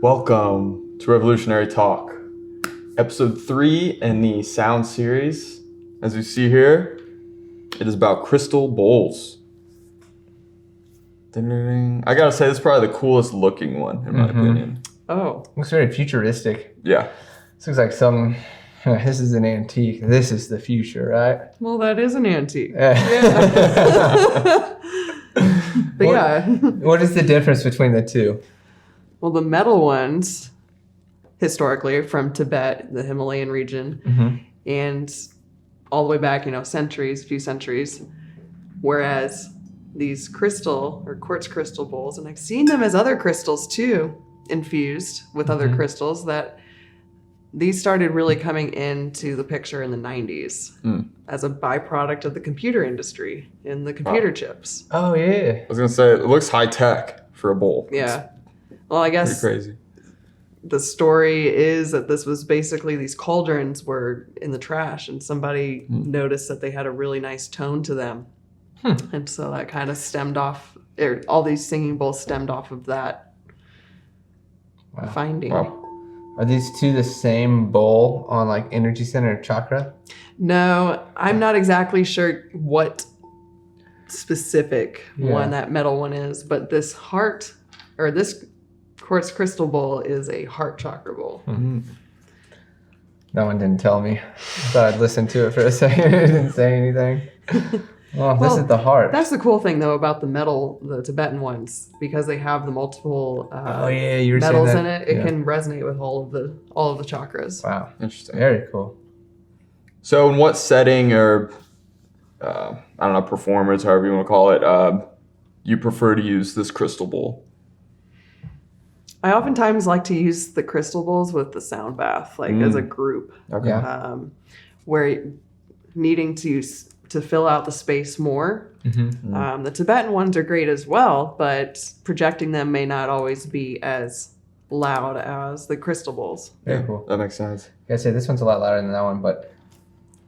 Welcome to Revolutionary Talk, episode 3 in the sound series. As you see here, it is about crystal bowls. Ding-ding-ding. I gotta say, this is probably the coolest looking one, in my opinion. Oh. Looks very futuristic. Yeah. This looks like some, this is an antique. This is the future, right? Well, that is an antique. But yeah. What is the difference between the two? Well, the metal ones, historically, are from Tibet, the Himalayan region, and all the way back, centuries, few centuries. Whereas these crystal or quartz crystal bowls, and I've seen them as other crystals too, infused with other crystals, that these started really coming into the picture in the 90s as a byproduct of the computer industry and the computer chips. Oh, yeah. I was gonna say, it looks high tech for a bowl. Yeah. Well, I guess Pretty crazy. the story is that this was basically these cauldrons were in the trash and somebody noticed that they had a really nice tone to them. And so that kind of stemmed off, all these singing bowls stemmed off of that finding. Wow. Are these two the same bowl on like energy center chakra? No, I'm not exactly sure what specific one that metal one is, but this heart or this quartz crystal bowl is a heart chakra bowl. That one didn't tell me. I thought I'd listen to it for a second. It didn't say anything. Oh, this is the heart. That's the cool thing, though, about the Tibetan ones, because they have the multiple you were metals saying in it. It can resonate with all of the chakras. Wow. Interesting. Very cool. So in what setting or, performance, however you want to call it, you prefer to use this crystal bowl? I oftentimes like to use the crystal bowls with the sound bath, as a group. Okay. Yeah. Where needing to fill out the space more. The Tibetan ones are great as well, but projecting them may not always be as loud as the crystal bowls. Very cool. That makes sense. I gotta say, this one's a lot louder than that one, but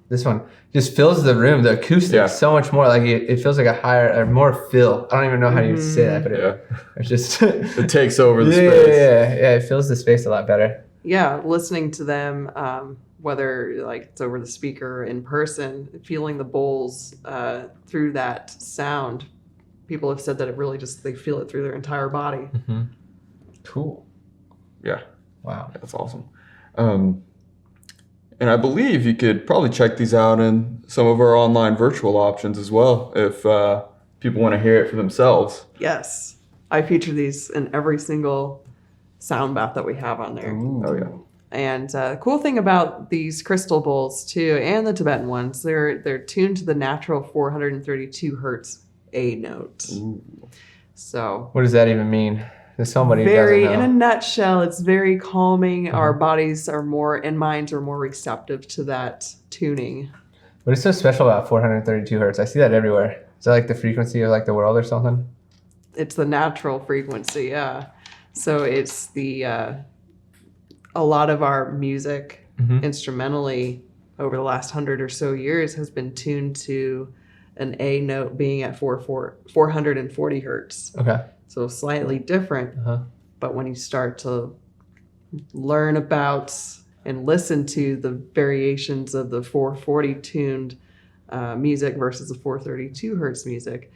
this one just fills the room, the acoustics so much more. Like it feels like a higher or more fill. I don't even know how you say that, but it's just it takes over the space. Yeah, it fills the space a lot better. Yeah, listening to them, whether it's over the speaker or in person, feeling the bowls through that sound. People have said that it really they feel it through their entire body. Cool. Yeah. Wow. That's awesome. And I believe you could probably check these out in some of our online virtual options as well if people want to hear it for themselves. Yes. I feature these in every single sound bath that we have on there. Ooh. Oh, yeah. And the cool thing about these crystal bowls too, and the Tibetan ones, they're tuned to the natural 432 hertz A note. Ooh. So What does that even mean? There's somebody who in doesn't a know. nutshell, it's very calming. Our bodies are and minds are more receptive to that tuning. What is so special about 432 hertz? I see that everywhere. Is that like the frequency of like the world or something? It's the natural frequency, yeah. So it's a lot of our music instrumentally over the last 100 or so years has been tuned to an A note being at 440 hertz. Okay. So slightly different. But when you start to learn about and listen to the variations of the 440 tuned music versus the 432 hertz music,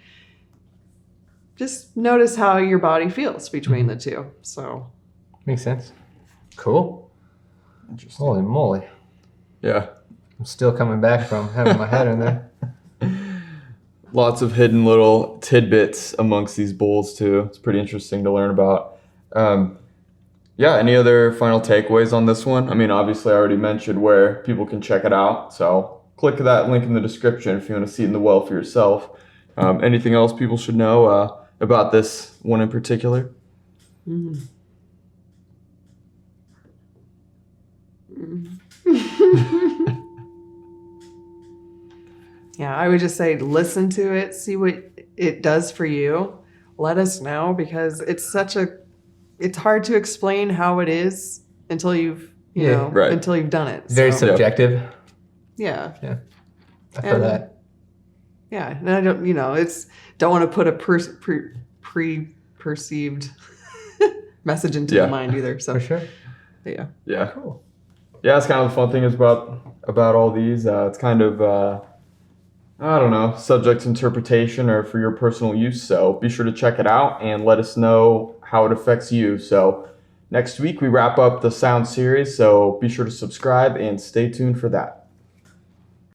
just notice how your body feels between the two. So Makes sense. Cool. Interesting. Holy moly. Yeah. I'm still coming back from having my head in there. Lots of hidden little tidbits amongst these bowls too. It's pretty interesting to learn about. Any other final takeaways on this one? I mean, obviously I already mentioned where people can check it out. So click that link in the description if you want to see it in the well for yourself. Anything else people should know about this one in particular? yeah, I would just say listen to it, see what it does for you. Let us know, because it's hard to explain how it is until you've until you've done it. Very subjective. Yeah. Yeah. I feel that. Yeah, and I don't want to put a pre-perceived message into Yeah. the mind either. So For sure. yeah. Yeah. Cool. Yeah, it's kind of the fun thing is about all these. It's kind of I don't know, subject to interpretation or for your personal use. So be sure to check it out and let us know how it affects you. So next week we wrap up the sound series. So be sure to subscribe and stay tuned for that.